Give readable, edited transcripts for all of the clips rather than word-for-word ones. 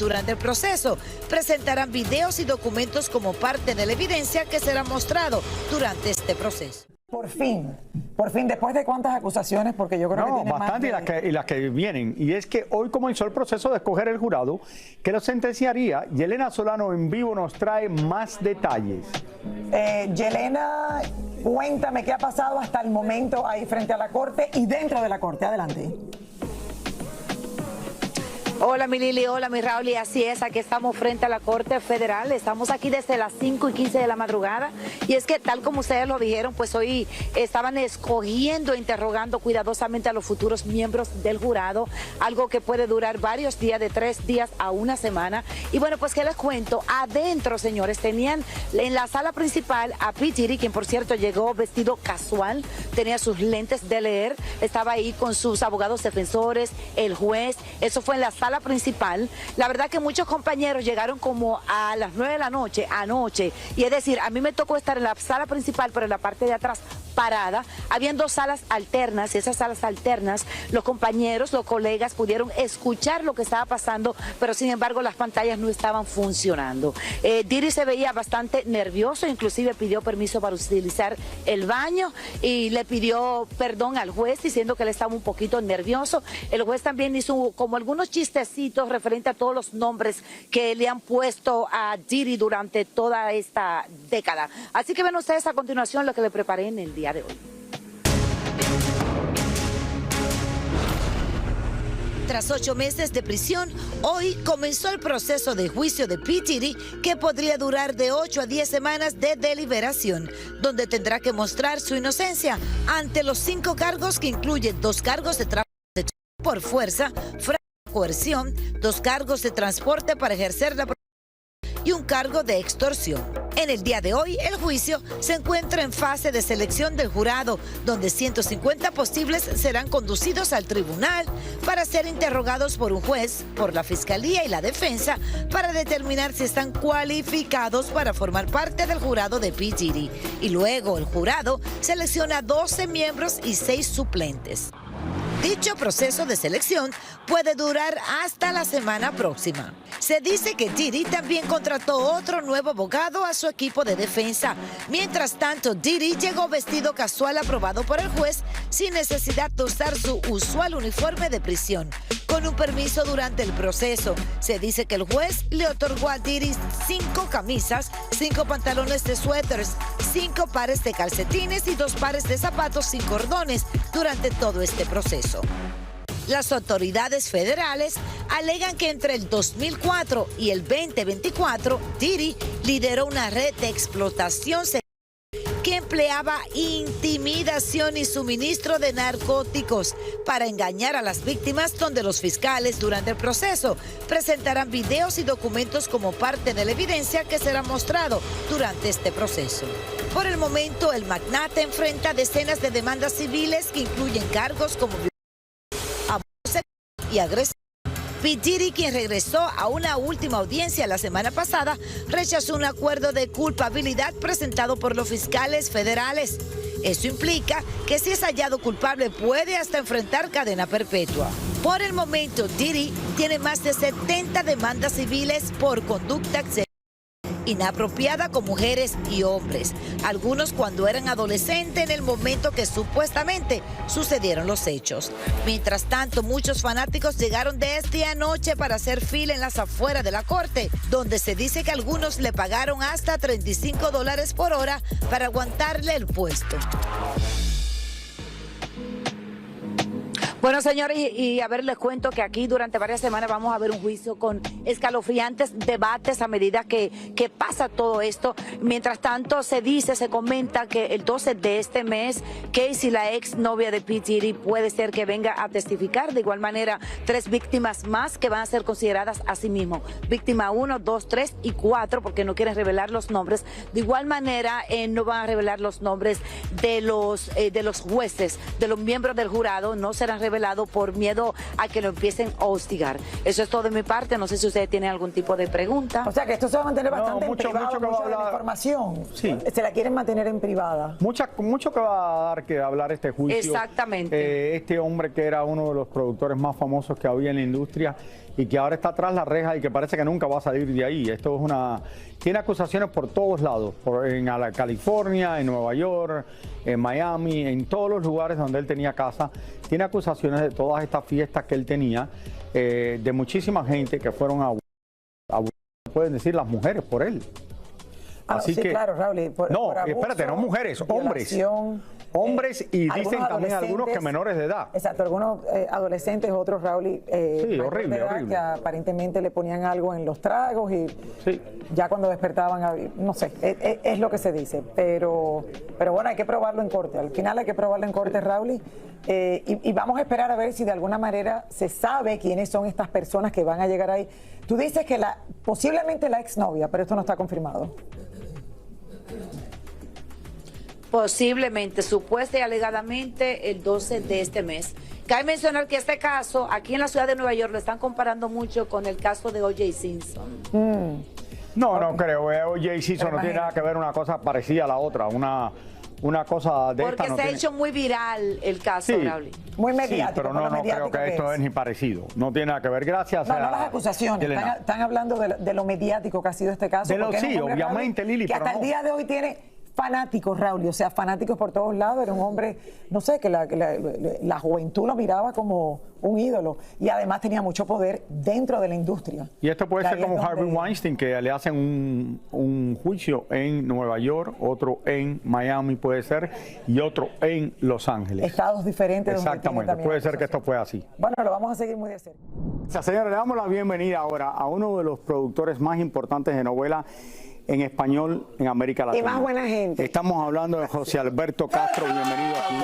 Durante el proceso, presentarán videos y documentos como parte de la evidencia que será mostrado durante este proceso. Por fin, después de cuántas acusaciones, porque yo creo que tiene bastante más de... y las que vienen. Y es que hoy comenzó el proceso de escoger el jurado que lo sentenciaría. Yelena Solano en vivo nos trae más detalles. Yelena, cuéntame qué ha pasado hasta el momento ahí frente a la corte y dentro de la corte. Adelante. Hola mi Lili, hola mi Raúl, y así es, aquí estamos frente a la Corte Federal, estamos aquí desde las 5:15 de la madrugada, y es que tal como ustedes lo dijeron, pues hoy estaban escogiendo e interrogando cuidadosamente a los futuros miembros del jurado, algo que puede durar varios días, de 3 días a una semana, y bueno, pues qué les cuento, adentro señores, tenían en la sala principal a P. Diddy, quien por cierto llegó vestido casual, tenía sus lentes de leer, estaba ahí con sus abogados defensores, el juez, eso fue en la sala principal. La verdad que muchos compañeros llegaron como a las 9 de la noche anoche, y es decir, a mí me tocó estar en la sala principal, pero en la parte de atrás parada. Habían 2 salas alternas, y esas salas alternas, los compañeros, los colegas pudieron escuchar lo que estaba pasando, pero sin embargo las pantallas no estaban funcionando. Diddy se veía bastante nervioso, inclusive pidió permiso para utilizar el baño y le pidió perdón al juez diciendo que él estaba un poquito nervioso. El juez también hizo como algunos chistes referente a todos los nombres que le han puesto a Diddy durante toda esta década. Así que ven ustedes a continuación lo que le preparé en el día de hoy. Tras 8 meses de prisión, hoy comenzó el proceso de juicio de P. Diddy, que podría durar de 8 a 10 semanas de deliberación, donde tendrá que mostrar su inocencia ante los 5 cargos que incluyen 2 cargos de tráfico por fuerza, coerción, 2 cargos de transporte para ejercer la y 1 cargo de extorsión. En el día de hoy, el juicio se encuentra en fase de selección del jurado, donde 150 posibles serán conducidos al tribunal para ser interrogados por un juez, por la fiscalía y la defensa, para determinar si están cualificados para formar parte del jurado de P. Diddy. Y luego el jurado selecciona 12 miembros y 6 suplentes. Dicho proceso de selección puede durar hasta la semana próxima. Se dice que Diddy también contrató otro nuevo abogado a su equipo de defensa. Mientras tanto, Diddy llegó vestido casual aprobado por el juez sin necesidad de usar su usual uniforme de prisión. Con un permiso durante el proceso, se dice que el juez le otorgó a Diddy 5 camisas, 5 pantalones de suéteres, 5 pares de calcetines y 2 pares de zapatos sin cordones durante todo este proceso. Las autoridades federales alegan que entre el 2004 y el 2024, Diddy lideró una red de explotación sexual que empleaba intimidación y suministro de narcóticos para engañar a las víctimas, donde los fiscales durante el proceso presentarán videos y documentos como parte de la evidencia que será mostrado durante este proceso. Por el momento, el magnate enfrenta decenas de demandas civiles que incluyen cargos como abuso y agresión. P. Diddy, quien regresó a una última audiencia la semana pasada, rechazó un acuerdo de culpabilidad presentado por los fiscales federales. Eso implica que si es hallado culpable puede hasta enfrentar cadena perpetua. Por el momento, Diddy tiene más de 70 demandas civiles por conducta inapropiada con mujeres y hombres, algunos cuando eran adolescentes en el momento que supuestamente sucedieron los hechos. Mientras tanto, muchos fanáticos llegaron desde anoche para hacer fila en las afueras de la corte, donde se dice que algunos le pagaron hasta $35 por hora para aguantarle el puesto. Bueno, señores, y a ver, les cuento que aquí durante varias semanas vamos a ver un juicio con escalofriantes debates a medida que pasa todo esto. Mientras tanto, se comenta que el 12 de este mes, Casey, la ex novia de P. Diddy, puede ser que venga a testificar. De igual manera, 3 víctimas más que van a ser consideradas a sí mismo. Víctima 1, 2, 3 y 4, porque no quieren revelar los nombres. De igual manera, no van a revelar los nombres de los jueces, de los miembros del jurado, no serán revelados por miedo a que lo empiecen a hostigar. Eso es todo de mi parte. No sé si ustedes tienen algún tipo de pregunta. O sea, que esto se va a mantener bastante en privado, mucho que va a mucha de la hablar. información. Sí. Se la quieren mantener en privada. Mucho que va a dar que hablar este juicio. Exactamente. Este hombre que era uno de los productores más famosos que había en la industria y que ahora está tras la reja y que parece que nunca va a salir de ahí. Esto es tiene acusaciones por todos lados, en California, en Nueva York, en Miami, en todos los lugares donde él tenía casa. Tiene acusaciones de todas estas fiestas que él tenía, de muchísima gente que fueron a pueden decir las mujeres por él. Así sí, que, claro, Raúl, no, abuso, espérate, no mujeres, hombres. violación, Hombres y dicen también algunos que menores de edad. Exacto, algunos adolescentes, otros, Raúl, sí, horrible, de edad, horrible. que aparentemente le ponían algo en los tragos y sí, ya cuando despertaban, no sé, es lo que se dice. Pero bueno, hay que probarlo en corte. Al final hay que probarlo en corte, Raúl. Y vamos a esperar a ver si de alguna manera se sabe quiénes son estas personas que van a llegar ahí. Tú dices que posiblemente la exnovia, pero esto no está confirmado. Posiblemente, supuesta y alegadamente el 12 de este mes. Cabe mencionar que este caso, aquí en la ciudad de Nueva York, lo están comparando mucho con el caso de O.J. Simpson. No creo. O.J. Simpson no tiene nada que ver una cosa parecida a la otra. Una cosa de porque esta no se ha tiene... hecho muy viral el caso, Sí, Raúl. Muy mediático. sí, pero no creo que esto es ni parecido. No tiene nada que ver. Gracias No, a no las acusaciones. Están hablando de lo mediático que ha sido este caso. Sí, obviamente, Raúl, Lili, que pero hasta el día de hoy tiene fanáticos, Raúl, o sea, fanáticos por todos lados. Era un hombre, no sé, que la juventud lo miraba como un ídolo y además tenía mucho poder dentro de la industria. Y esto puede Y ser ahí es como donde- Harvey Weinstein, que le hacen un juicio en Nueva York, otro en Miami puede ser, y otro en Los Ángeles. Estados diferentes. donde tienen Exactamente, también puede ser que acusaciones. esto fue así. Bueno, lo vamos a seguir muy de cerca. Señora, le damos la bienvenida ahora a uno de los productores más importantes de novela en español en América Latina. más buena gente. Estamos hablando de José Alberto Castro, bienvenido aquí.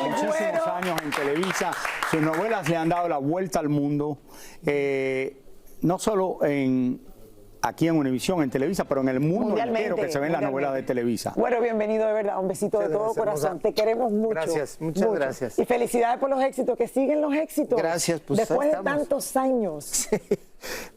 Muchísimos güero. años en Televisa, sus novelas le han dado la vuelta al mundo, no solo aquí en Univisión, en Televisa, pero en el mundo entero que se ven las novelas de Televisa. Bueno, bienvenido de verdad, un besito de todo corazón. Te queremos mucho. Gracias, muchas gracias. Y felicidades por los éxitos, que siguen los éxitos. Gracias, pues después de estamos. tantos años.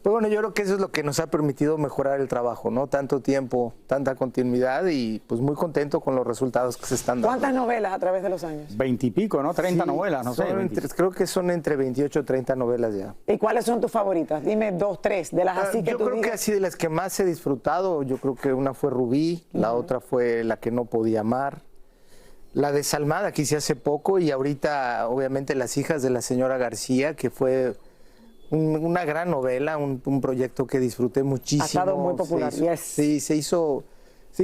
Pues bueno, yo creo que eso es lo que nos ha permitido mejorar el trabajo, ¿no? Tanto tiempo, tanta continuidad y pues muy contento con los resultados que se están dando. ¿Cuántas novelas a través de los años? 20 y pico, ¿no? 30 Sí, novelas, no sé. son 20. creo que son entre 28 o 30 novelas ya. ¿Y cuáles son tus favoritas? Dime 2, 3 de las así que Yo tú creo que digas. así de las que más he disfrutado, yo creo que una fue Rubí, la otra fue La que no podía amar, la Desalmada que hice hace poco y ahorita obviamente Las hijas de la señora García, que fue una gran novela, un proyecto que disfruté muchísimo. Ha estado muy popular, Se hizo, yes. Sí, se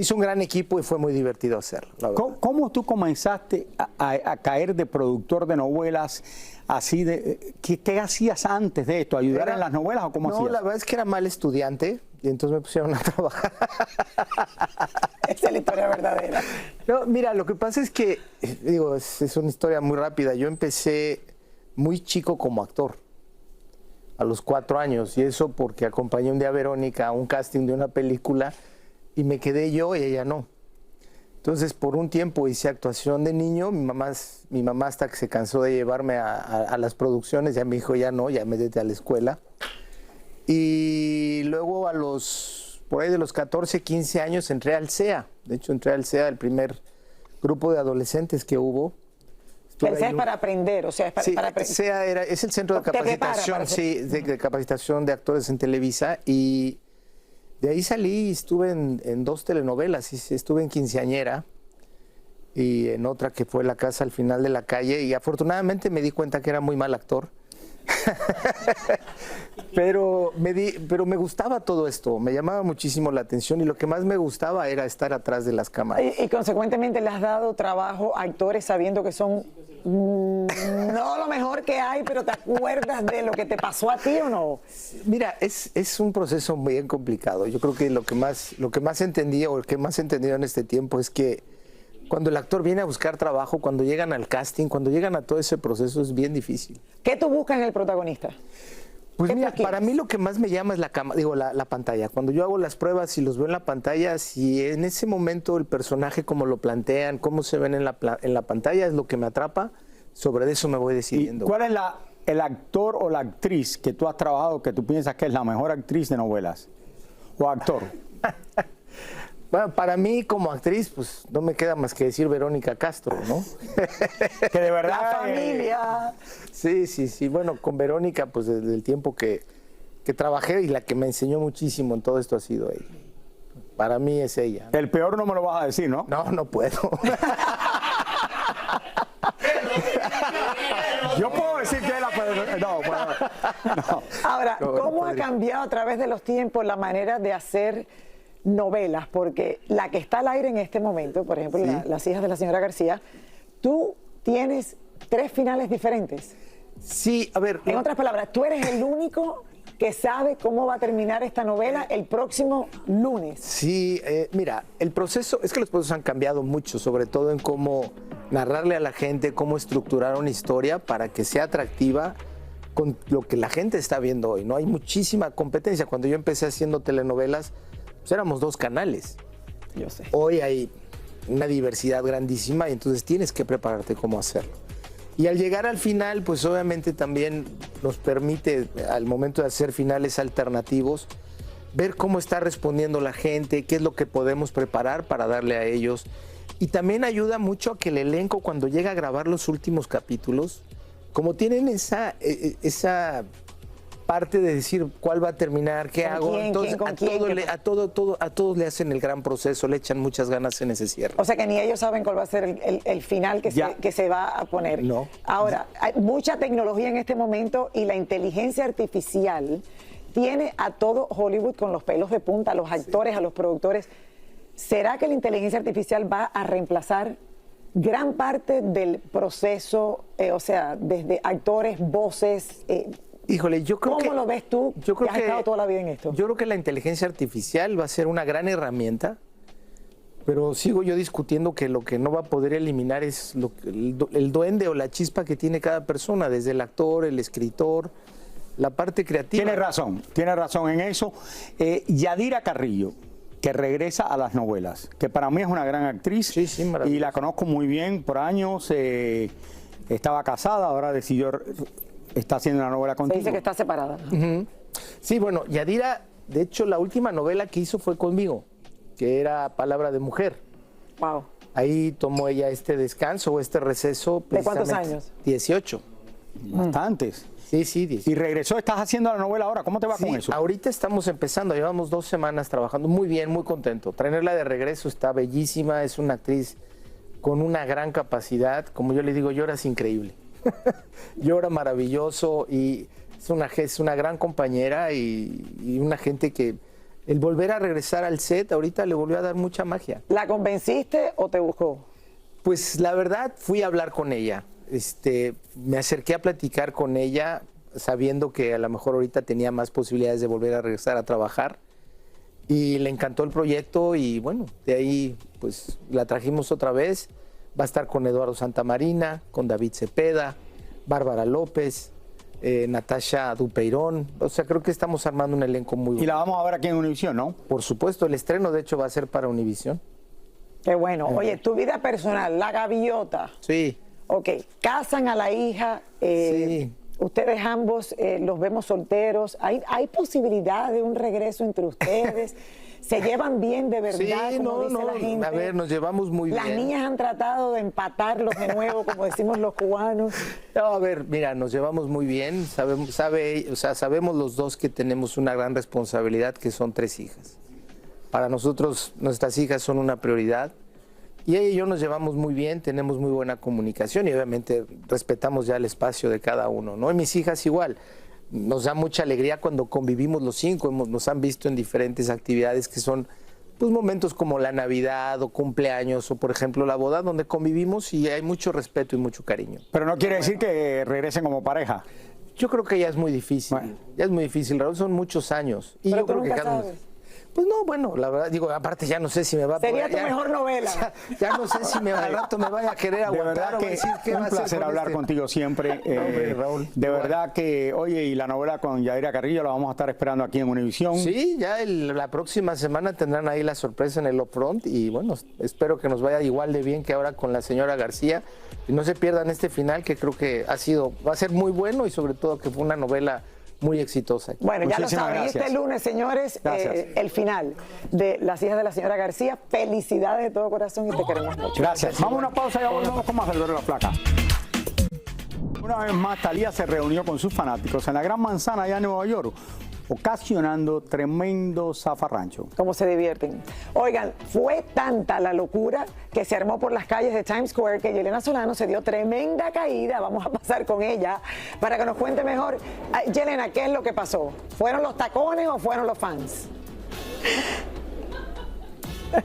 hizo un gran equipo y fue muy divertido hacerlo, la verdad. ¿Cómo tú comenzaste a caer de productor de novelas así de... ¿Qué hacías antes de esto? ¿Ayudar en las novelas o cómo No, hacías? la verdad es que era mal estudiante y entonces me pusieron a trabajar. Esta es la historia verdadera. No, mira, lo que pasa es que, digo, es una historia muy rápida. Yo empecé muy chico como actor, a los 4 años, y eso porque acompañé un día a Verónica a un casting de una película y me quedé yo y ella no. Entonces, por un tiempo hice actuación de niño, mi mamá hasta que se cansó de llevarme a las producciones, ya me dijo, ya no, ya métete a la escuela. Y luego por ahí de los 14, 15 años entré al CEA. De hecho, entré al CEA, el primer grupo de adolescentes que hubo. Pero es para aprender, o sea, es para, Sí, para aprender. CEA es el centro de Te prepara capacitación, para sí, de capacitación de actores en Televisa. Y de ahí salí y estuve en 2 telenovelas. Estuve en Quinceañera y en otra que fue La casa al final de la calle. Y afortunadamente me di cuenta que era muy mal actor. pero me gustaba todo esto, me llamaba muchísimo la atención y lo que más me gustaba era estar atrás de las cámaras. Y consecuentemente le has dado trabajo a actores sabiendo que son no lo mejor que hay, pero ¿te acuerdas de lo que te pasó a ti o no? Mira, es un proceso muy complicado. Yo creo que lo que más entendí o el que más he entendido en este tiempo es que cuando el actor viene a buscar trabajo, cuando llegan al casting, cuando llegan a todo ese proceso es bien difícil. ¿Qué tú buscas en el protagonista? Pues ¿Qué mira, tú para mí lo que más me llama es la pantalla. Cuando yo hago las pruebas y los veo en la pantalla, si en ese momento el personaje como lo plantean, cómo se ven en la pantalla es lo que me atrapa, sobre eso me voy ¿Y decidiendo. cuál es el actor o la actriz que tú has trabajado que tú piensas que es la mejor actriz de novelas? ¿O actor? Bueno, para mí como actriz, pues no me queda más que decir Verónica Castro, ¿no? Que de verdad... La familia. Sí. Bueno, con Verónica, pues desde el tiempo que trabajé y la que me enseñó muchísimo en todo esto ha sido ella. Para mí es ella. El peor no me lo vas a decir, ¿no? No puedo. Yo puedo decir que es la peor. No. Ahora, No, ¿cómo ha podría. cambiado a través de los tiempos la manera de hacer novelas? Porque la que está al aire en este momento, por ejemplo, Sí. Las hijas de la señora García, tú tienes 3 finales diferentes. Sí, a ver. En otras palabras, tú eres el único que sabe cómo va a terminar esta novela el próximo lunes. Sí, mira, el proceso, es que los procesos han cambiado mucho, sobre todo en cómo narrarle a la gente, cómo estructurar una historia para que sea atractiva con lo que la gente está viendo hoy, ¿no? Hay muchísima competencia. Cuando yo empecé haciendo telenovelas, pues éramos 2 canales. Yo sé. Hoy hay una diversidad grandísima y entonces tienes que prepararte cómo hacerlo. Y al llegar al final, pues obviamente también nos permite, al momento de hacer finales alternativos, ver cómo está respondiendo la gente, qué es lo que podemos preparar para darle a ellos. Y también ayuda mucho a que el elenco, cuando llega a grabar los últimos capítulos, como tienen esa parte de decir cuál va a terminar, qué ¿Con hago, quién, entonces quién, con a, quién, todo qué le- pa- a todos le hacen el gran proceso, le echan muchas ganas en ese cierre. O sea que ni ellos saben cuál va a ser el final Ya. que se va a poner. No. Ahora, hay mucha tecnología en este momento y la inteligencia artificial tiene a todo Hollywood con los pelos de punta, a los actores, a los productores. ¿Será que la inteligencia artificial va a reemplazar gran parte del proceso, o sea, desde actores, voces? Híjole, yo creo ¿Cómo que... lo ves tú, Yo creo que has estado toda la vida en esto? Yo creo que la inteligencia artificial va a ser una gran herramienta, pero sigo yo discutiendo que lo que no va a poder eliminar es el duende o la chispa que tiene cada persona, desde el actor, el escritor, la parte creativa. Tiene razón en eso. Yadira Carrillo, que regresa a las novelas, que para mí es una gran actriz. Sí, maravilloso. Y la conozco muy bien por años. Estaba casada, ahora está haciendo una novela Se contigo. dice que está separada. Sí, bueno, Yadira, de hecho, la última novela que hizo fue conmigo, que era Palabra de Mujer. Wow. Ahí tomó ella este descanso o este receso. ¿De cuántos precisamente. años? 18. Bastantes. Sí, 18. Y regresó, estás haciendo la novela ahora. ¿Cómo te va Sí, con eso? ahorita estamos empezando, llevamos 2 semanas trabajando muy bien, muy contento. Traerla de regreso está bellísima, es una actriz con una gran capacidad, como yo le digo, lloras increíble. Llora maravilloso y es una gran compañera y una gente que el volver a regresar al set ahorita le volvió a dar mucha magia. ¿La convenciste o te buscó? Pues la verdad fui a hablar con ella. Me acerqué a platicar con ella sabiendo que a lo mejor ahorita tenía más posibilidades de volver a regresar a trabajar y le encantó el proyecto y bueno, de ahí pues la trajimos otra vez. Va a estar con Eduardo Santamarina, con David Cepeda, Bárbara López, Natasha Dupeirón. O sea, creo que estamos armando un elenco muy bueno. Y la vamos a ver aquí en Univisión, ¿no? Por supuesto, el estreno de hecho va a ser para Univisión. Qué bueno. Oye, tu vida personal, la gaviota. Sí. Ok, casan a la hija. Sí. Ustedes ambos los vemos solteros. ¿Hay posibilidad de un regreso entre ustedes? ¿Se llevan bien de verdad, Sí, como dice la gente? a ver, nos llevamos muy Las bien. niñas han tratado de empatarlos de nuevo, como decimos los cubanos. No, a ver, mira, nos llevamos muy bien. Sabemos los dos que tenemos una gran responsabilidad, que son 3 hijas. Para nosotros, nuestras hijas son una prioridad. Y ella y yo nos llevamos muy bien, tenemos muy buena comunicación y obviamente respetamos ya el espacio de cada uno, ¿no? Y mis hijas igual. Nos da mucha alegría cuando convivimos los 5, nos han visto en diferentes actividades que son pues, momentos como la Navidad o cumpleaños o por ejemplo la boda donde convivimos y hay mucho respeto y mucho cariño. Pero no quiere decir que regresen como pareja. Yo creo que ya es muy difícil, Bueno. ya es muy difícil, Raúl, son muchos años. Y Pero yo tú creo que nunca cada uno- sabes. Pues no, bueno, la verdad, digo, aparte ya no sé si me va a Sería poder- tu mejor novela. Ya no sé si al rato me vaya a querer De aguantar verdad o que decir qué va un a hacer placer con hablar este. contigo siempre. hombre, Raúl, De igual. verdad que, oye, y la novela con Yadira Carrillo la vamos a estar esperando aquí en Univisión. Sí, ya la próxima semana tendrán ahí la sorpresa en el Upfront y bueno, espero que nos vaya igual de bien que ahora con la señora García y no se pierdan este final que creo que va a ser muy bueno y sobre todo que fue una novela muy exitosa. Bueno, ya lo Muchísimas saben, gracias. este lunes, señores, Gracias. el final de Las hijas de la señora García. Felicidades de todo corazón y te queremos mucho. Gracias. Vamos a una pausa y ya volvemos con más del Duelo de la Flaca. Una vez más, Thalía se reunió con sus fanáticos en la Gran Manzana allá en Nueva York, ocasionando tremendo zafarrancho. Cómo se divierten. Oigan, fue tanta la locura que se armó por las calles de Times Square que Yelena Solano se dio tremenda caída. Vamos a pasar con ella para que nos cuente mejor. Yelena, ¿qué es lo que pasó? ¿Fueron los tacones o fueron los fans?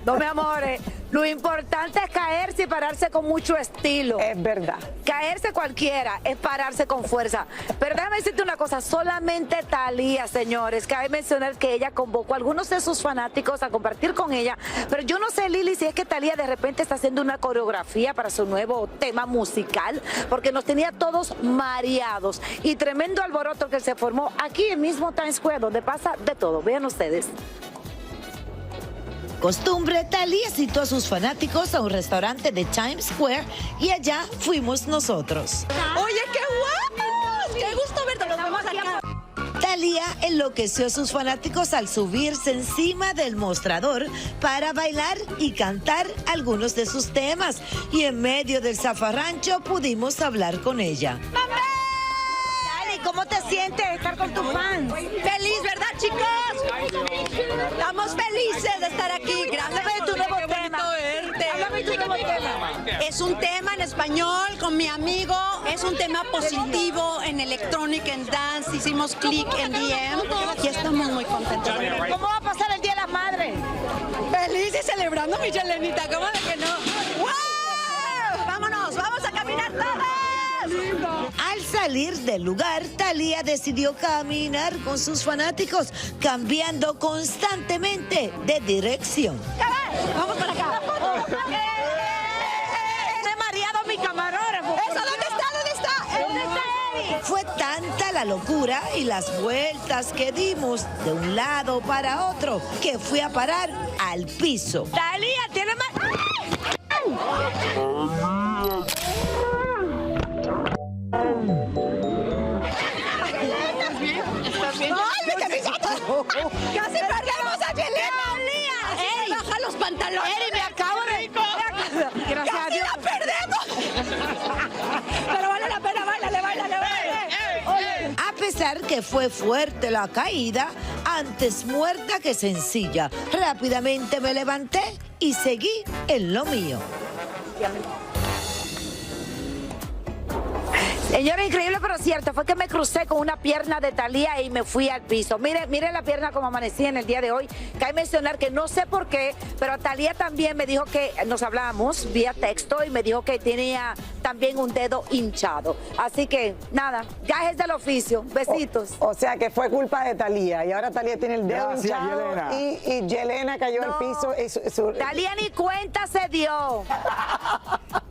No, mi amores, lo importante es caerse y pararse con mucho estilo. Es verdad. Caerse cualquiera, es pararse con fuerza. Pero déjame decirte una cosa, solamente Thalía, señores, cabe mencionar que ella convocó a algunos de sus fanáticos a compartir con ella, pero yo no sé, Lili, si es que Thalía de repente está haciendo una coreografía para su nuevo tema musical, porque nos tenía todos mareados y tremendo alboroto que se formó aquí en mismo Times Square, donde pasa de todo. Vean ustedes. Costumbre, Thalía citó a sus fanáticos a un restaurante de Times Square y allá fuimos nosotros. Oye, qué guapos, qué gusto verte, nos vemos acá. Thalía enloqueció a sus fanáticos al subirse encima del mostrador para bailar y cantar algunos de sus temas. Y en medio del zafarrancho pudimos hablar con ella. ¿Cómo te sientes estar con tus fans? Feliz, ¿verdad, chicos? Estamos felices de estar aquí. Gracias. Háblame de tu nuevo Qué bonito tema. verte. Háblame de tu nuevo tema. Es un tema en español con mi amigo. Es un tema positivo en Electronic and Dance. Hicimos click en DM y estamos muy contentos. ¿Cómo va a pasar el Día de las Madres? Feliz y celebrando, mi Chelenita. ¿Cómo de que no? ¡Wow! Vámonos, vamos a caminar todas. Al salir del lugar, Thalía decidió caminar con sus fanáticos, cambiando constantemente de dirección. Vamos para acá. Me he mareado mi camarógrafo. ¿Eso dónde está? ¿Dónde está? ¿Dónde está Eri? Fue tanta la locura y las vueltas que dimos de un lado para otro que fui a parar al piso. Thalía, tiene más. ¡Ay, qué pisaste! ¡Casi perdemos a Yelena! ¡Ey! ¡Baja los pantalones! Eri, me acabo de. Gracias a ¡Casi Dios. la perdemos! Pero vale la pena, báilale, báilale, báilale. A pesar que fue fuerte la caída, antes muerta que sencilla, rápidamente me levanté y seguí en lo mío. Señora, increíble pero cierto, fue que me crucé con una pierna de Thalía y me fui al piso. Mire la pierna como amanecí en el día de hoy. Cabe mencionar que no sé por qué, pero Thalía también me dijo que nos hablamos vía texto y me dijo que tenía también un dedo hinchado. Así que nada, gajes del oficio, besitos. O sea que fue culpa de Thalía y ahora Thalía tiene el dedo Gracias, hinchado Yelena. y Yelena cayó al piso. Thalía ni cuenta se dio.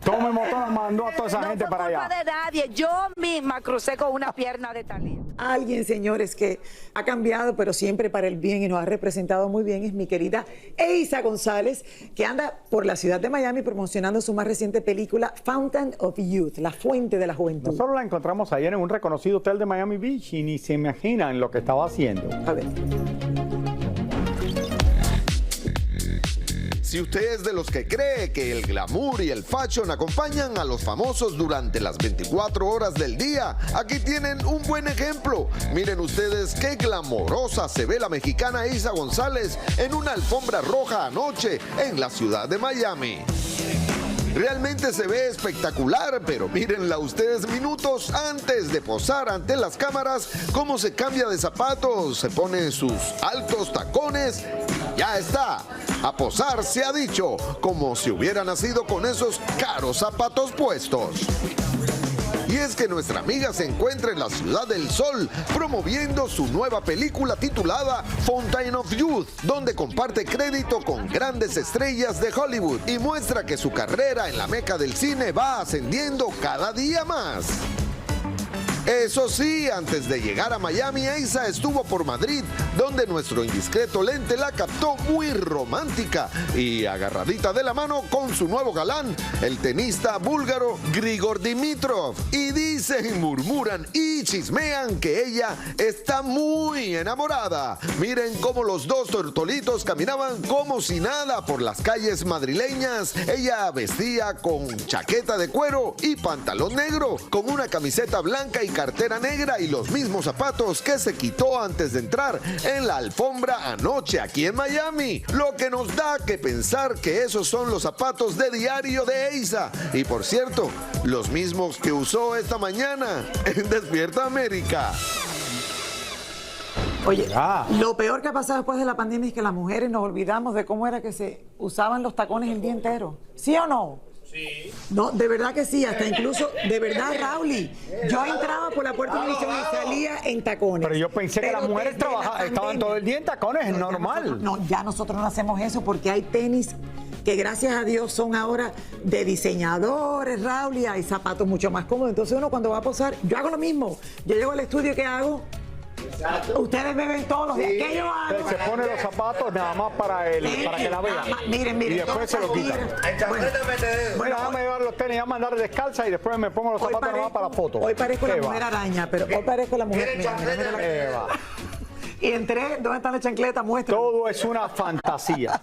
Tome motor, mandó a toda esa No gente fue para culpa allá. de nadie. Yo misma crucé con una pierna de Thalía. Alguien, señores, que ha cambiado, pero siempre para el bien y nos ha representado muy bien, es mi querida Eiza González, que anda por la ciudad de Miami promocionando su más reciente película, Fountain of Youth, la fuente de la juventud. Nosotros la encontramos ayer en un reconocido hotel de Miami Beach y ni se imaginan lo que estaba haciendo. A ver. Si usted es de los que cree que el glamour y el fashion acompañan a los famosos durante las 24 horas del día, aquí tienen un buen ejemplo. Miren ustedes qué glamorosa se ve la mexicana Eiza González en una alfombra roja anoche en la ciudad de Miami. Realmente se ve espectacular, pero mírenla ustedes minutos antes de posar ante las cámaras, cómo se cambia de zapatos, se pone sus altos tacones, ya está. A posar se ha dicho, como si hubiera nacido con esos caros zapatos puestos. Y es que nuestra amiga se encuentra en la Ciudad del Sol promoviendo su nueva película titulada Fountain of Youth, donde comparte crédito con grandes estrellas de Hollywood y muestra que su carrera en la meca del cine va ascendiendo cada día más. Eso sí, antes de llegar a Miami, Eiza estuvo por Madrid, donde nuestro indiscreto lente la captó muy romántica y agarradita de la mano con su nuevo galán, el tenista búlgaro Grigor Dimitrov. Y dicen, murmuran y chismean que ella está muy enamorada. Miren cómo los dos tortolitos caminaban como si nada por las calles madrileñas. Ella vestía con chaqueta de cuero y pantalón negro, con una camiseta blanca y cartera negra y los mismos zapatos que se quitó antes de entrar en la alfombra anoche aquí en Miami. Lo que nos da que pensar que esos son los zapatos de diario de Eiza. Y por cierto, los mismos que usó esta mañana en Despierta América. Oye, lo peor que ha pasado después de la pandemia es que las mujeres nos olvidamos de cómo era que se usaban los tacones el día entero. ¿Sí o no? Sí. No, de verdad que sí, hasta incluso, de verdad, Raúl, yo entraba por la puerta de Univisión y salía en tacones. Pero yo pensé que las mujeres estaban todo el día en tacones, es normal. Ya nosotros no hacemos eso porque hay tenis que gracias a Dios son ahora de diseñadores, Raúl, y hay zapatos mucho más cómodos. Entonces uno cuando va a posar, yo hago lo mismo. Yo llego al estudio y ¿qué hago? Exacto. Ustedes me ven todos los días. ¿Qué yo hago? Se pone los zapatos nada más para que la vean. Miren. Y después se lo quitan. Bueno, déjame llevar los tenis a mandar descalza y después me pongo los zapatos nada más para la foto. Hoy parezco la mujer araña, pero hoy parezco la mujer. Mira. Y entré, ¿dónde están las chancletas? Muestra. Todo es una fantasía.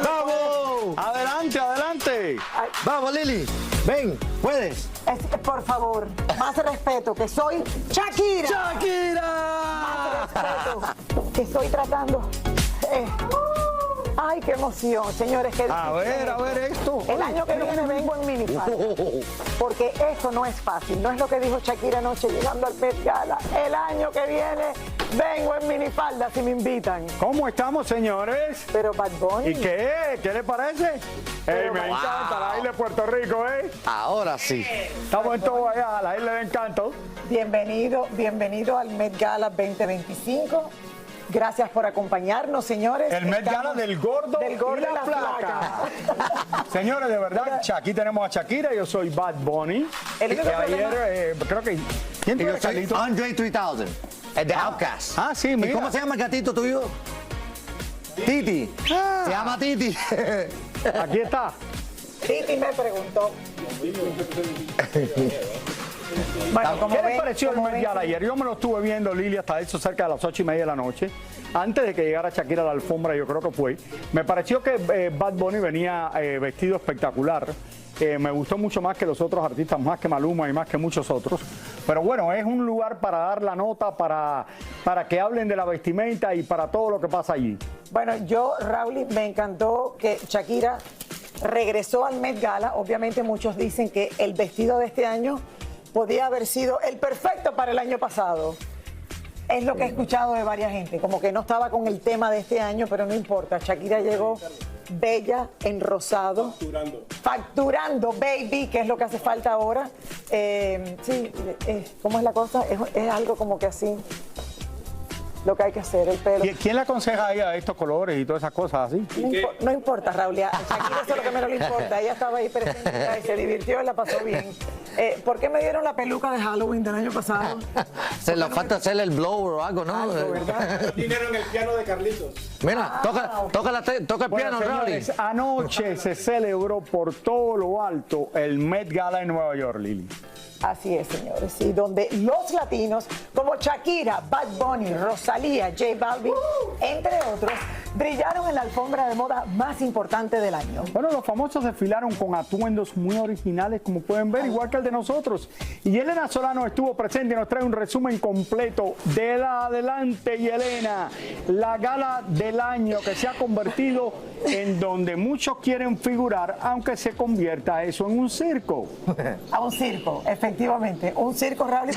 ¡Vamos! ¡Adelante! Vamos, Lili. Ven, puedes. Por favor, más respeto, que soy Shakira. ¡Shakira! Más respeto, que estoy tratando. Ay, qué emoción, señores. A ver esto. El año que viene vengo en minifalda. Porque esto no es fácil. No es lo que dijo Shakira anoche llegando al Met Gala. El año que viene vengo en minifalda si me invitan. ¿Cómo estamos, señores? Pero Bad Bunny. ¿Y qué? ¿Qué le parece? Me encanta la isla de Puerto Rico, ¿eh? Ahora sí. Estamos en todo allá, la isla de Encanto. Bienvenido al Met Gala 2025. Gracias por acompañarnos, señores. El Met Gala del gordo y la flaca. Señores, de verdad, aquí tenemos a Shakira, yo soy Bad Bunny. Ayer, creo que... ¿Quién yo soy Andre 3000, el de Outkast. Sí, mira. ¿Y cómo se llama el gatito tuyo? Titi. Se llama Titi. Aquí está. Titi me preguntó. Bueno, ¿Qué les pareció el Met Gala ayer? Yo me lo estuve viendo, Lili, hasta eso cerca de las 8:30 de la noche. Antes de que llegara Shakira a la alfombra, yo creo que fue. Me pareció que Bad Bunny venía vestido espectacular. Me gustó mucho más que los otros artistas, más que Maluma y más que muchos otros. Pero bueno, es un lugar para dar la nota, para que hablen de la vestimenta y para todo lo que pasa allí. Bueno, yo, Raúl, me encantó que Shakira regresó al Met Gala. Obviamente muchos dicen que el vestido de este año podía haber sido el perfecto para el año pasado. Es lo que he escuchado de varias gente, como que no estaba con el tema de este año, pero no importa. Shakira llegó bella, en rosado. Facturando, baby, que es lo que hace falta ahora. ¿Cómo es la cosa? Es algo como que así. Lo que hay que hacer, el pelo. ¿Quién le aconseja a ella estos colores y todas esas cosas así? No importa, Raúl. A Shakira eso es lo que menos le importa. Ella estaba ahí presente y se divirtió y la pasó bien. ¿Por qué me dieron la peluca de Halloween del año pasado? Se le falta hacerle el blower o algo, ¿no? Algo, ¿verdad? Dinero en el piano de Carlitos. Mira, toca el piano, Raúl. Anoche se celebró por todo lo alto el Met Gala en Nueva York, Lili. Así es, señores, sí, donde los latinos como Shakira, Bad Bunny, Rosalía, J Balvin, entre otros, brillaron en la alfombra de moda más importante del año. Bueno, los famosos desfilaron con atuendos muy originales, como pueden ver, igual que el de nosotros. Y Yelena Solano estuvo presente y nos trae un resumen completo de la Adelante, Yelena, la gala del año que se ha convertido en donde muchos quieren figurar, aunque se convierta eso en un circo. A un circo, efectivamente. Un circo, Raúl,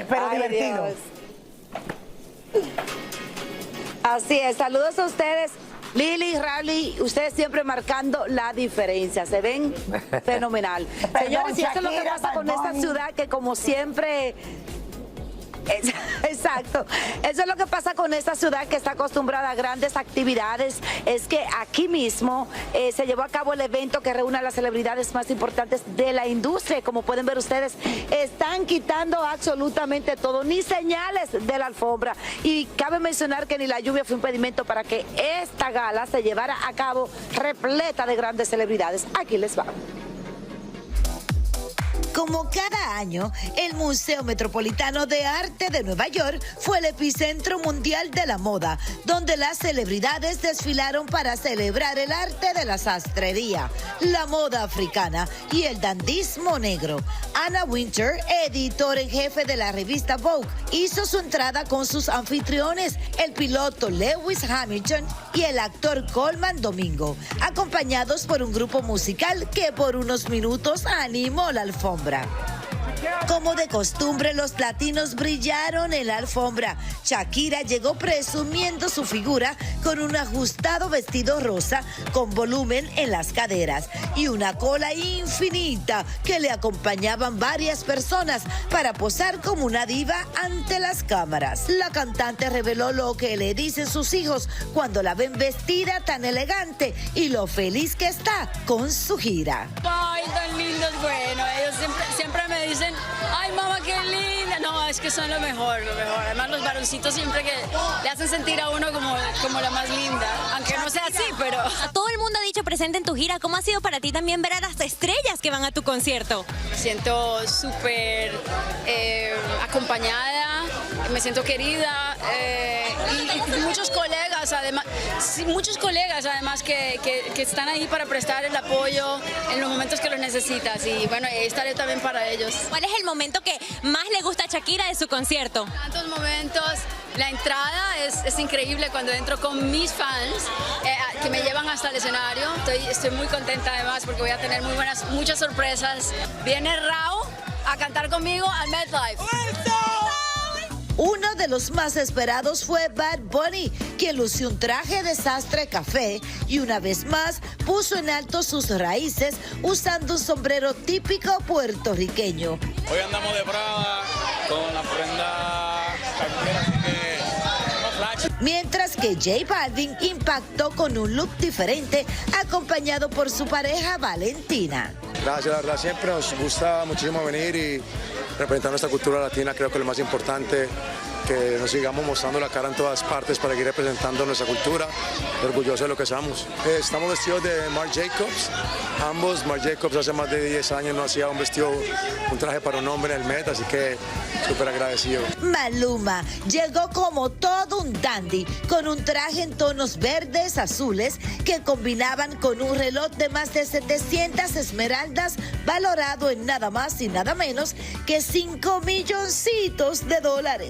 pero divertido. Dios. Así es, saludos a ustedes. Lili, Raúl, ustedes siempre marcando la diferencia, se ven fenomenal. Señores, y esto es lo que pasa con esta ciudad que como siempre Exacto. Eso es lo que pasa con esta ciudad que está acostumbrada a grandes actividades. Es que aquí mismo se llevó a cabo el evento que reúne a las celebridades más importantes de la industria. Como pueden ver ustedes, están quitando absolutamente todo, ni señales de la alfombra. Y cabe mencionar que ni la lluvia fue impedimento para que esta gala se llevara a cabo repleta de grandes celebridades. Aquí les va. Como cada año, el Museo Metropolitano de Arte de Nueva York fue el epicentro mundial de la moda, donde las celebridades desfilaron para celebrar el arte de la sastrería, la moda africana y el dandismo negro. Anna Wintour, editor en jefe de la revista Vogue, hizo su entrada con sus anfitriones, el piloto Lewis Hamilton y el actor Colman Domingo, acompañados por un grupo musical que por unos minutos animó la alfombra. Como de costumbre, los latinos brillaron en la alfombra. Shakira llegó presumiendo su figura con un ajustado vestido rosa con volumen en las caderas y una cola infinita que le acompañaban varias personas para posar como una diva ante las cámaras. La cantante reveló lo que le dicen sus hijos cuando la ven vestida tan elegante y lo feliz que está con su gira. Ay, tan lindos, bueno, ellos siempre me dicen, ay, mamá, qué linda. No, es que son lo mejor, lo mejor. Además, los varoncitos siempre que le hacen sentir a uno como la más linda, aunque no sea así, pero... Todo el mundo ha dicho presente en tu gira. ¿Cómo ha sido para ti también ver a las estrellas que van a tu concierto? Me siento súper acompañada, me siento querida y muchos colegas además que están ahí para prestar el apoyo en los momentos que los necesitas y bueno, estaré también para ellos. ¿Cuál es el momento que más le gusta a Shakira de su concierto? Tantos momentos. La entrada es increíble cuando entro con mis fans que me llevan hasta el escenario. Estoy muy contenta además porque voy a tener muchas sorpresas. Viene Rao a cantar conmigo al MetLife. Uno de los más esperados fue Bad Bunny, quien lució un traje de sastre café y una vez más puso en alto sus raíces usando un sombrero típico puertorriqueño. Hoy andamos de Prada con la prenda cartera, así que no flash. Mientras que J Balvin impactó con un look diferente, acompañado por su pareja Valentina. Gracias, la verdad siempre nos gusta muchísimo venir y representar nuestra cultura latina. Creo que lo más importante que nos sigamos mostrando la cara en todas partes para seguir representando nuestra cultura, orgullosos de lo que somos. Estamos vestidos de Marc Jacobs, ambos. Marc Jacobs hace más de 10 años no hacía un traje para un hombre en el Met, así que súper agradecido. Maluma llegó como todo un dandy, con un traje en tonos verdes, azules, que combinaban con un reloj de más de 700 esmeraldas, valorado en nada más y nada menos que $5 milloncitos.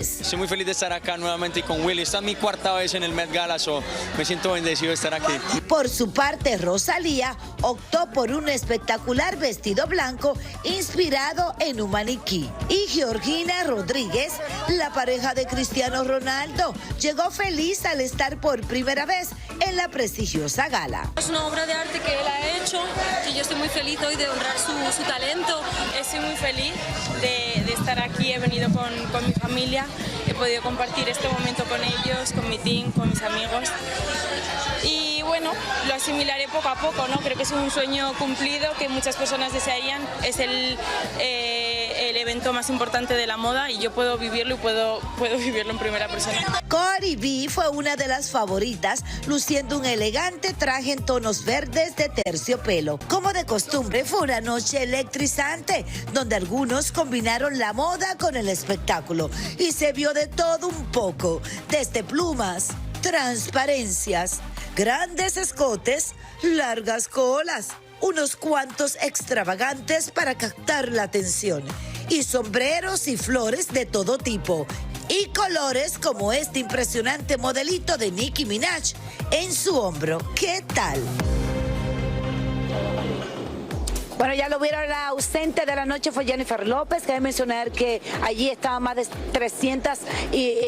Estoy muy feliz de estar acá nuevamente con Willy. Esta es mi cuarta vez en el Met Gala, me siento bendecido de estar aquí. Por su parte, Rosalía optó por un espectacular vestido blanco inspirado en un maniquí. Y Georgina Rodríguez, la pareja de Cristiano Ronaldo, llegó feliz al estar por primera vez en la prestigiosa gala. Es una obra de arte que él ha hecho y yo estoy muy feliz hoy de honrar su talento. Estoy muy feliz de estar aquí, he venido con mi familia, he podido compartir este momento con ellos, con mi team, con mis amigos. Y bueno, lo asimilaré poco a poco, ¿no? Creo que es un sueño cumplido que muchas personas desearían. Es el evento más importante de la moda y yo puedo vivirlo y puedo vivirlo en primera persona. Cardi B fue una de las favoritas, luciendo un elegante traje en tonos verdes de terciopelo. Como de costumbre, fue una noche electrizante, donde algunos combinaron la moda con el espectáculo y se vio de todo un poco, desde plumas, transparencias, grandes escotes, largas colas, unos cuantos extravagantes para captar la atención, y sombreros y flores de todo tipo, y colores como este impresionante modelito de Nicki Minaj en su hombro. ¿Qué tal? Bueno, ya lo vieron, la ausente de la noche fue Jennifer López. Cabe mencionar que allí estaban más de 300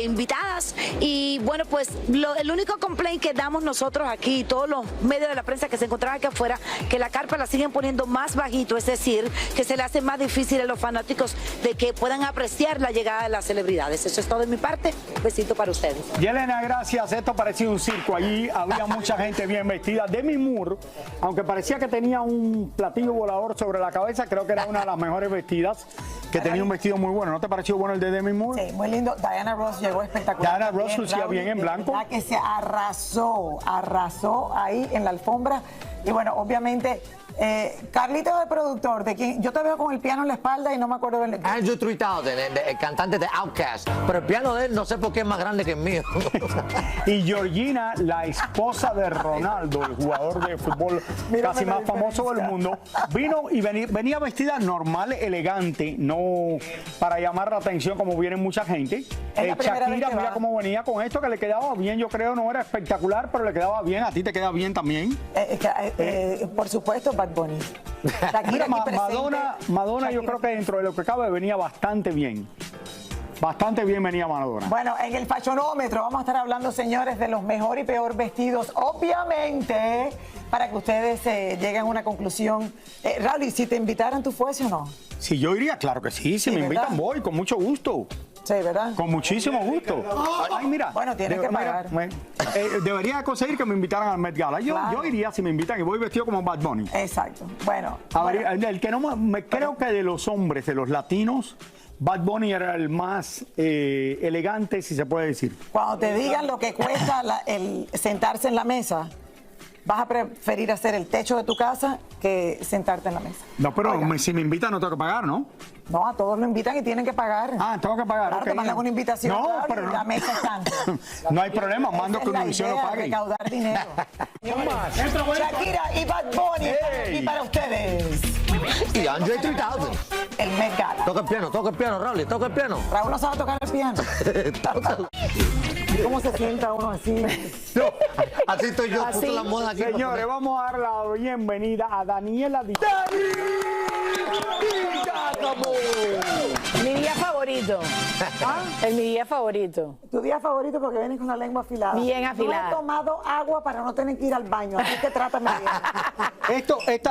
invitadas. Y bueno, pues el único complaint que damos nosotros aquí, todos los medios de la prensa que se encontraban aquí afuera, que la carpa la siguen poniendo más bajito, es decir, que se le hace más difícil a los fanáticos de que puedan apreciar la llegada de las celebridades. Eso es todo de mi parte. Besito para ustedes. Yelena, gracias. Esto parecía un circo. Allí había mucha gente bien vestida. Demi Moore, aunque parecía que tenía un platillo volador sobre la cabeza, creo que era una de las mejores vestidas, que tenía un vestido muy bueno. ¿No te pareció bueno el de Demi Moore? Sí, muy lindo. Diana Ross llegó espectacular. Diana Ross lucía bien en blanco. Que se arrasó ahí en la alfombra. Y bueno, obviamente, Carlitos, el productor, de quien yo te veo con el piano en la espalda y no me acuerdo del... Andrew 3000, el cantante de Outkast. Pero el piano de él no sé por qué es más grande que el mío. Y Georgina, la esposa de Ronaldo, el jugador de fútbol casi más famoso del mundo, vino y venía vestida normal, elegante, no para llamar la atención como viene mucha gente. Shakira, mira cómo venía con esto, que le quedaba bien, yo creo, no era espectacular, pero le quedaba bien. ¿A ti te queda bien también? Por supuesto, Bad Bunny. Mira, Madonna, yo creo que dentro de lo que cabe venía bastante bien. Bastante bien venía Madonna. Bueno, en el fashionómetro vamos a estar hablando, señores, de los mejor y peor vestidos, obviamente, para que ustedes lleguen a una conclusión. Raúl, si te invitaran, ¿tú fuese o no? Sí, yo iría, claro que sí. Si me invitan, voy, con mucho gusto. Sí, ¿verdad? Con muchísimo gusto. Ay, mira. Bueno, tienes que pagar. Debería conseguir que me invitaran al Met Gala. Yo iría si me invitan y voy vestido como Bad Bunny. Exacto. Bueno. A ver, el que no creo que de los hombres, de los latinos, Bad Bunny era el más elegante, si se puede decir. Cuando te digan lo que cuesta el sentarse en la mesa, vas a preferir hacer el techo de tu casa que sentarte en la mesa. No, pero si me invitan no tengo que pagar, ¿no? No, a todos lo invitan y tienen que pagar. Ah, tengo que pagar. Claro, Okay. te mandan una invitación. No, claro, pero la mesa está. No hay problema, mando que Univision lo pague. Recaudar dinero. Shakira y Bad Bunny están aquí para ustedes. Y Andre 3000. El Met Gala. Toca el piano, Raúl, toca el piano. Raúl no sabe tocar el piano. ¿Cómo se sienta uno así? No, así estoy yo, puso la moda aquí. Señores, vamos a dar la bienvenida a Daniela Díaz. Mi día favorito. Mi día favorito. Tu día favorito porque vienes con la lengua afilada. Bien afilada. No he tomado agua para no tener que ir al baño, así que trátame bien.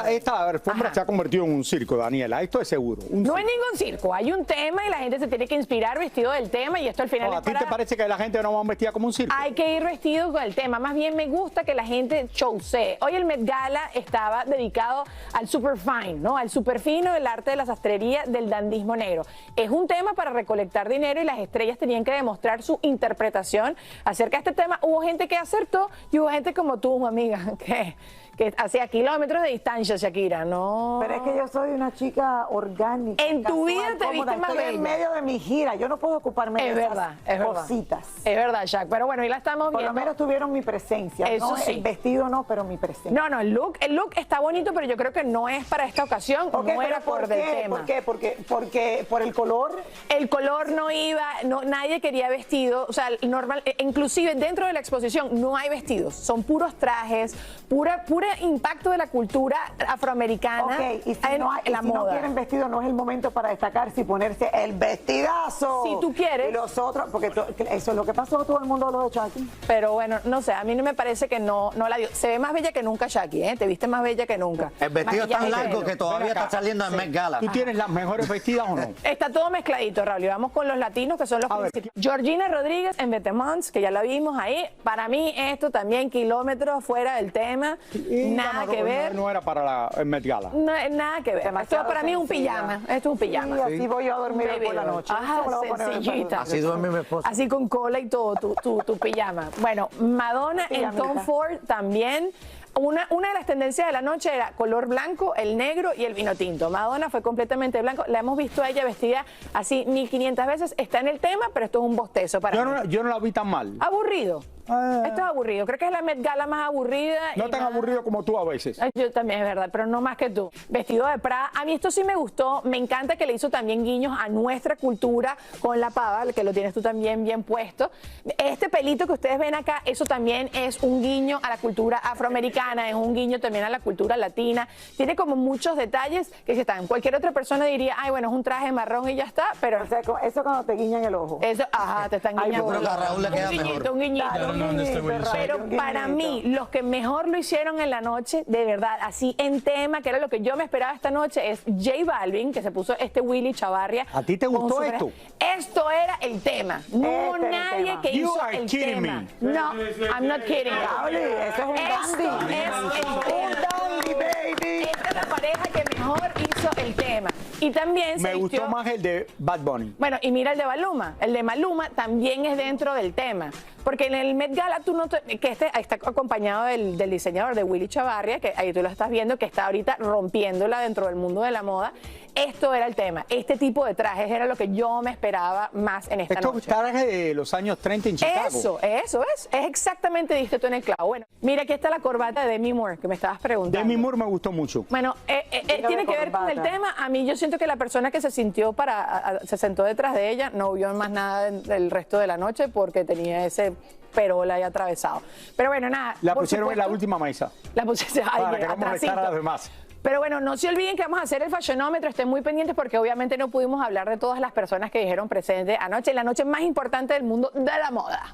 Esta alfombra se ha convertido en un circo, Daniela. Esto es seguro. No es ningún circo. Hay un tema y la gente se tiene que inspirar vestido del tema y esto al final ¿A ti te parece que la gente no va vestida como un circo? Hay que ir vestido con el tema. Más bien me gusta que la gente showsee. Hoy el Met Gala estaba dedicado al super fine, ¿no? Al super fino, el arte de la sastrería, del dandismo negro. Es un tema para recolectar dinero y las estrellas tenían que demostrar su interpretación acerca de este tema. Hubo gente que acertó y hubo gente como tú, amiga, que hacía kilómetros de distancia, Shakira, ¿no? Pero es que yo soy una chica orgánica. En tu vida te viste más bella. Estoy en medio de mi gira, yo no puedo ocuparme de esas cositas. Es verdad, Shak, pero bueno, y la estamos viendo. Por lo menos tuvieron mi presencia. Eso no, sí. El vestido no, pero mi presencia. No, el look está bonito, pero yo creo que no es para esta ocasión, Okay, no era por del tema. ¿Por qué? Porque por el color. El color no iba, nadie quería vestido, o sea, normal, inclusive dentro de la exposición no hay vestidos, son puros trajes, pura impacto de la cultura afroamericana Y si no quieren vestido, no es el momento para destacar si ponerse el vestidazo. Si tú quieres. Y los otros, porque eso es lo que pasó, todo el mundo lo de Shakira. Pero bueno, no sé, a mí no me parece que no la dio. Se ve más bella que nunca, Shakira, ¿eh? Te viste más bella que nunca. El vestido es tan largo que todavía está saliendo en Met Gala. ¿Tú tienes las mejores vestidas o no? Está todo mezcladito, Raúl. Y vamos con los latinos, que son los principales. Georgina Rodríguez en Betemans, que ya la vimos ahí. Para mí esto también kilómetros fuera del tema. Nada que ver. No era para el Met Gala. No, nada que ver. Esto para mí es un pijama. Esto es un pijama. Sí, así voy yo a dormir hoy por la noche. Sencillita. Así duerme mi esposa. Así con cola y todo, tu pijama. Bueno, Madonna en Tom Ford también. Una de las tendencias de la noche era color blanco, el negro y el vino tinto. Madonna fue completamente blanco. La hemos visto a ella vestida así 1500 veces. Está en el tema, pero esto es un bostezo para mí. Yo no la vi tan mal. Aburrido. Esto es aburrido. Creo que es la Met Gala más aburrida. No tan aburrido como tú a veces. Yo también, es verdad, pero no más que tú. Vestido de Prada. A mí esto sí me gustó. Me encanta que le hizo también guiños a nuestra cultura con la pava, que lo tienes tú también bien puesto. Este pelito que ustedes ven acá, eso también es un guiño a la cultura afroamericana. americana, es un guiño también a la cultura latina. Tiene como muchos detalles que si están. Cualquier otra persona diría, ay, bueno, es un traje marrón y ya está, pero... O sea, eso cuando te guiñan el ojo. Eso, ajá, te están guiñando. Yo creo que a Raúl le queda mejor. Un guiñito. Pero para mí, los que mejor lo hicieron en la noche, de verdad, así en tema, que era lo que yo me esperaba esta noche, es J Balvin, que se puso este Willy Chavarria. ¿A ti te gustó esto? Esto era el tema. No hubo nadie que You hizo are el kidding tema. me. No, I'm not kidding. Raúl, eso es un dandy. Es el tema. dandy, baby. Esta es la pareja que mejor hizo el tema. Y también se Me gustó vistió- más el de Bad Bunny. Bueno, y mira el de Maluma. El de Maluma también es dentro del tema. Porque en el Met Gala tú no que está acompañado del diseñador de Willy Chavarria, que ahí tú lo estás viendo, que está ahorita rompiéndola dentro del mundo de la moda. Esto era el tema. Este tipo de trajes era lo que yo me esperaba más en esta Estos noche. trajes de los años 30 en Chicago. Eso es exactamente, diste tú en el clavo. Bueno, mira, aquí está la corbata de Demi Moore, que me estabas preguntando. Demi Moore me gustó mucho. Bueno, tiene que ver con el tema. A mí yo siento que la persona que se sintió se sentó detrás de ella no vio más nada del resto de la noche porque tenía ese perola ahí atravesado. Pero bueno, nada. La por pusieron en la supuesto, última mesa. La pusieron ahí, Para que no molestara a las demás. Pero bueno, no se olviden que vamos a hacer el fashionómetro, estén muy pendientes porque obviamente no pudimos hablar de todas las personas que dijeron presente anoche, la noche más importante del mundo de la moda.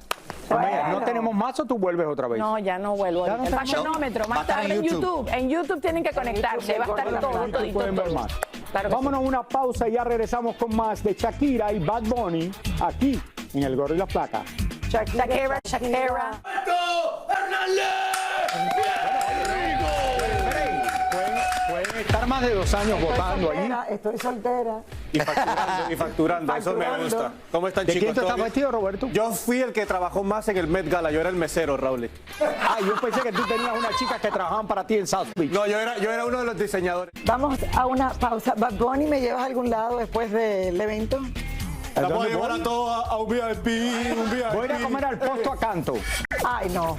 Amiga, ¿no tenemos más o tú vuelves otra vez? No, ya no vuelvo. Ya no El tenemos- fashionómetro, Va a más estar tarde en en YouTube. YouTube. En YouTube tienen que conectarse, va a estar todo. Ahí pueden ver más. Claro que Vámonos a una pausa y ya regresamos con más de Shakira y Bad Bunny aquí en El Gordo y la Placa. Shakira. Pueden estar más de 2 años votando ahí. Estoy soltera. Y facturando, eso me gusta. ¿Cómo están, ¿De chicos? quién tú ¿Todo estás bien? vestido, Roberto? Yo fui el que trabajó más en el Met Gala, yo era el mesero, Raúl. Ah, yo pensé que tú tenías una chica que trabajaban para ti en South Beach. No, yo era uno de los diseñadores. Vamos a una pausa. Bad Bunny, ¿me llevas a algún lado después del evento? Vamos a llevar a todos a un VIP, un VIP. Voy a ir a comer al posto a Canto. Ay, no.